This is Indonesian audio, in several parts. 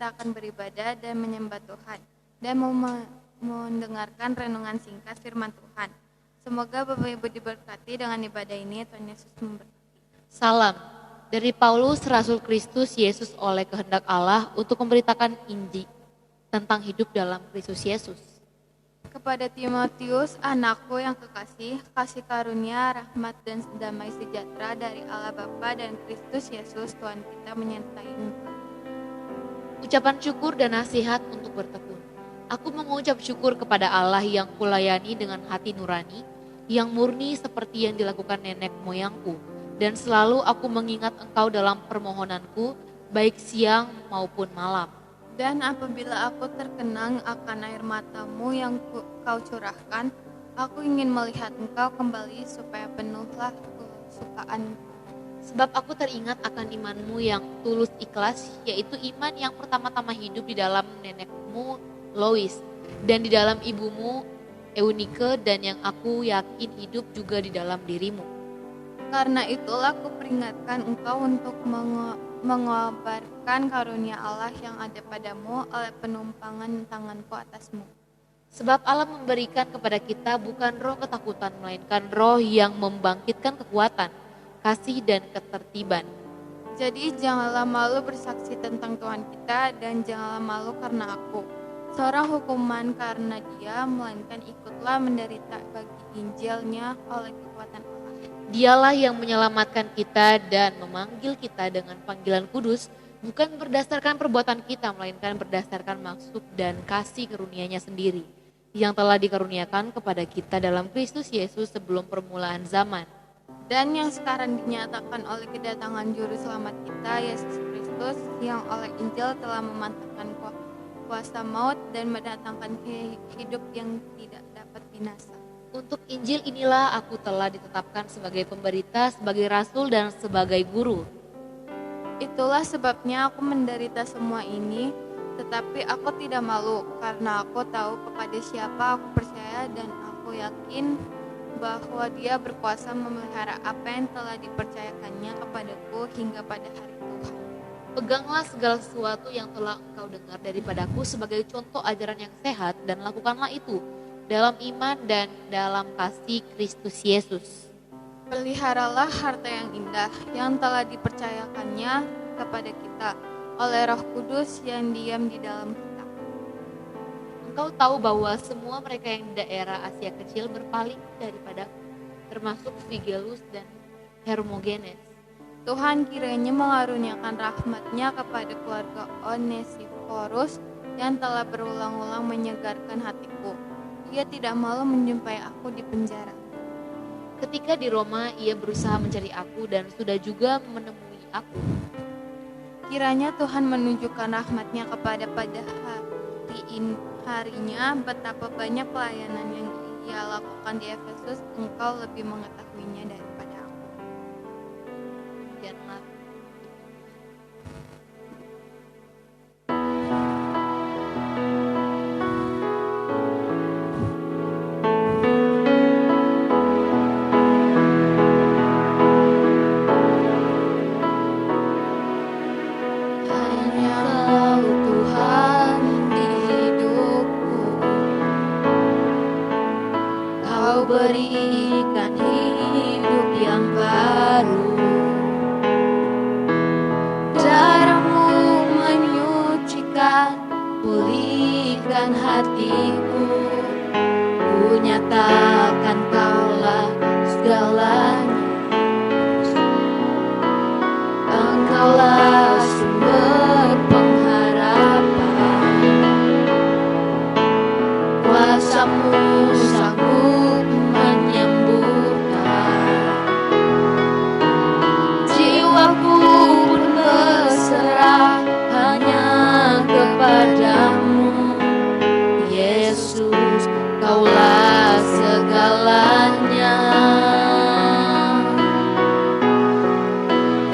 kita akan beribadah dan menyembah Tuhan dan mendengarkan renungan singkat firman Tuhan. Semoga Bapak Ibu diberkati dengan ibadah ini. Tuhan Yesus memberkati. Salam dari Paulus, Rasul Kristus Yesus oleh kehendak Allah untuk memberitakan Injil tentang hidup dalam Kristus Yesus. Kepada Timotius, anakku yang kekasih, kasih karunia, rahmat dan damai sejahtera dari Allah Bapa dan Kristus Yesus Tuhan kita menyertai engkau. Ucapan syukur dan nasihat untuk bertekun. Aku mengucap syukur kepada Allah yang kulayani dengan hati nurani, yang murni seperti yang dilakukan nenek moyangku. Dan selalu aku mengingat engkau dalam permohonanku, baik siang maupun malam. Dan apabila aku terkenang akan air matamu yang kau curahkan, aku ingin melihat engkau kembali supaya penuhlah kesukaan. Sebab aku teringat akan imanmu yang tulus ikhlas, yaitu iman yang pertama-tama hidup di dalam nenekmu Lois, dan di dalam ibumu Eunike, dan yang aku yakin hidup juga di dalam dirimu. Karena itulah aku peringatkan engkau untuk mengobarkan karunia Allah yang ada padamu oleh penumpangan tanganku atasmu. Sebab Allah memberikan kepada kita bukan roh ketakutan, melainkan roh yang membangkitkan kekuatan, kasih dan ketertiban. Jadi janganlah malu bersaksi tentang Tuhan kita, dan janganlah malu karena aku, seorang hukuman karena dia, melainkan ikutlah menderita bagi Injilnya oleh kekuatan Allah. Dialah yang menyelamatkan kita dan memanggil kita dengan panggilan kudus, bukan berdasarkan perbuatan kita, melainkan berdasarkan maksud dan kasih karunia-Nya sendiri, yang telah dikaruniakan kepada kita dalam Kristus Yesus sebelum permulaan zaman. Dan yang sekarang dinyatakan oleh kedatangan Juru Selamat kita, Yesus Kristus, yang oleh Injil telah memantapkan kuasa maut dan mendatangkan hidup yang tidak dapat binasa. Untuk Injil inilah aku telah ditetapkan sebagai pemberita, sebagai rasul dan sebagai guru. Itulah sebabnya aku menderita semua ini, tetapi aku tidak malu, karena aku tahu kepada siapa aku percaya, dan aku yakin bahwa dia berkuasa memelihara apa yang telah dipercayakannya kepadaku hingga pada hari Tuhan. Peganglah segala sesuatu yang telah engkau dengar daripadaku sebagai contoh ajaran yang sehat, dan lakukanlah itu dalam iman dan dalam kasih Kristus Yesus. Peliharalah harta yang indah yang telah dipercayakannya kepada kita oleh Roh Kudus yang diam di dalam kita. Engkau tahu bahwa semua mereka yang di daerah Asia Kecil berpaling daripadaku, termasuk Figelus dan Hermogenes. Tuhan kiranya mengaruniakan rahmat-Nya kepada keluarga Onesiphorus yang telah berulang-ulang menyegarkan hatiku. Ia tidak malu menjumpai aku di penjara. Ketika di Roma, ia berusaha mencari aku dan sudah juga menemui aku. Kiranya Tuhan menunjukkan rahmat-Nya pada harinya, betapa banyak pelayanan yang ia lakukan di Efesus, engkau lebih mengetahuinya daripada aku. Janganlah. Berikan hidup yang baru, darah-Mu menyucikan, pulihkan hatiku. Ku nyatakan Kaulah segalanya, Engkaulah sumber pengharapan, kuasa-Mu sanggup menyembuhkan. Jiwaku pun berserah hanya kepadamu, Yesus, Kaulah segalanya.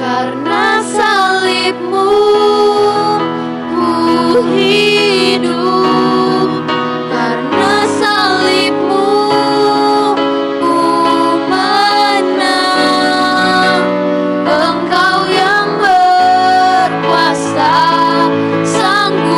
Karena salib-Mu ku hidup, karena salib-Mu ku menang. Engkau yang berkuasa, sanggup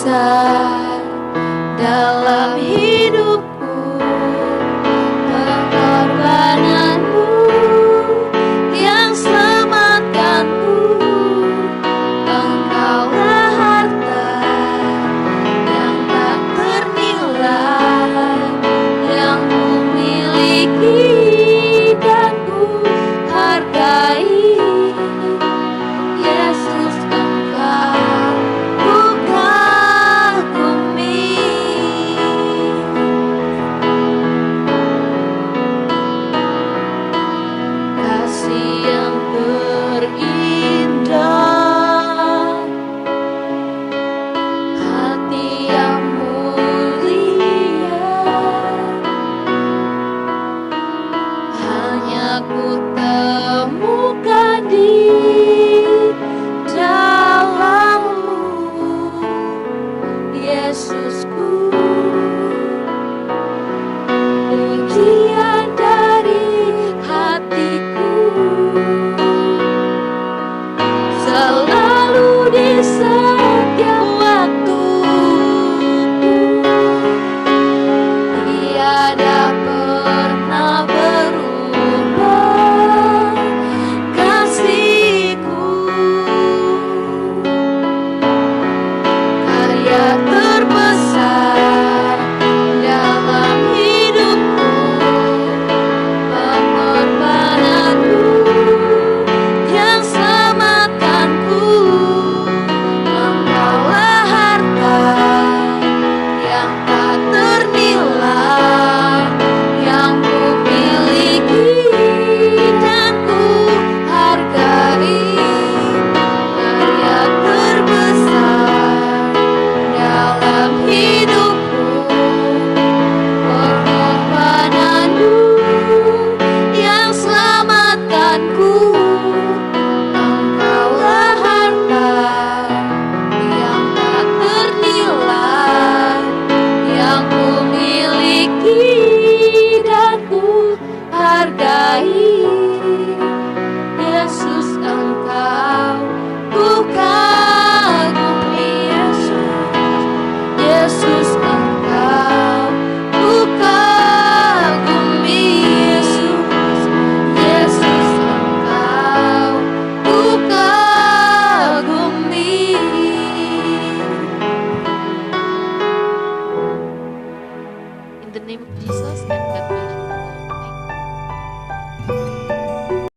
besar dalam